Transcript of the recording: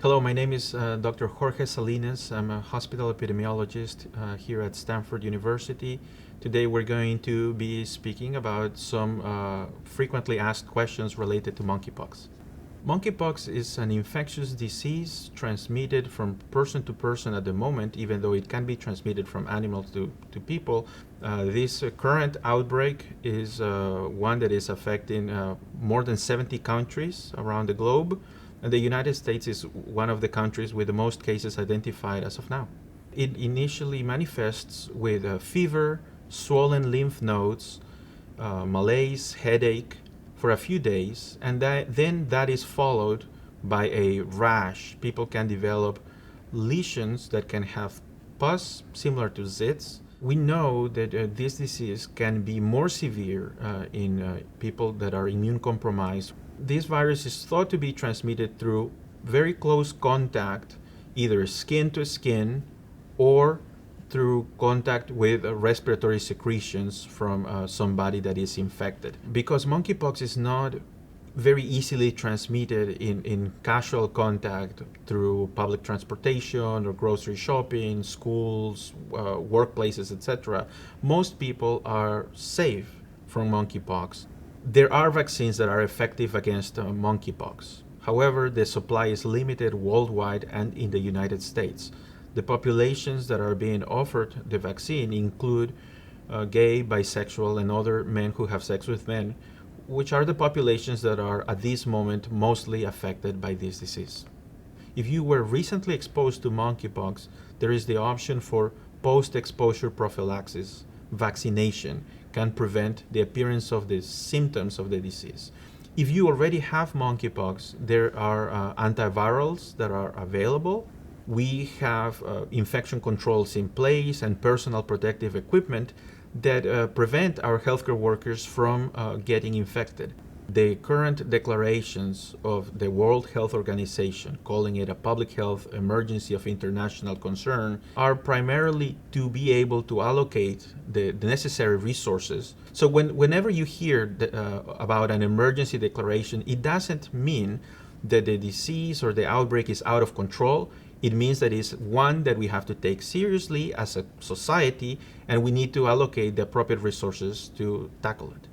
Hello, my name is Dr. Jorge Salinas. I'm a hospital epidemiologist here at Stanford University. Today we're going to be speaking about some frequently asked questions related to monkeypox. Monkeypox is an infectious disease transmitted from person to person at the moment, even though it can be transmitted from animals to people. This current outbreak is one that is affecting more than 70 countries around the globe. And the United States is one of the countries with the most cases identified as of now. It initially manifests with fever, swollen lymph nodes, malaise, headache for a few days, and then that is followed by a rash. People can develop lesions that can have pus similar to zits. We know that this disease can be more severe in people that are immune compromised. This virus is thought to be transmitted through very close contact, either skin to skin or through contact with respiratory secretions from somebody that is infected. Because monkeypox is not very easily transmitted in casual contact through public transportation or grocery shopping, schools, workplaces, etc., most people are safe from monkeypox. There are vaccines that are effective against monkeypox. However, the supply is limited worldwide and in the United States. The populations that are being offered the vaccine include gay, bisexual, and other men who have sex with men, which are the populations that are at this moment mostly affected by this disease. If you were recently exposed to monkeypox, there is the option for post-exposure prophylaxis. Vaccination can prevent the appearance of the symptoms of the disease. If you already have monkeypox, there are antivirals that are available. We have infection controls in place and personal protective equipment that prevent our healthcare workers from getting infected. The current declarations of the World Health Organization, calling it a public health emergency of international concern, are primarily to be able to allocate the necessary resources. So whenever you hear about an emergency declaration, it doesn't mean that the disease or the outbreak is out of control. It means that it's one that we have to take seriously as a society, and we need to allocate the appropriate resources to tackle it.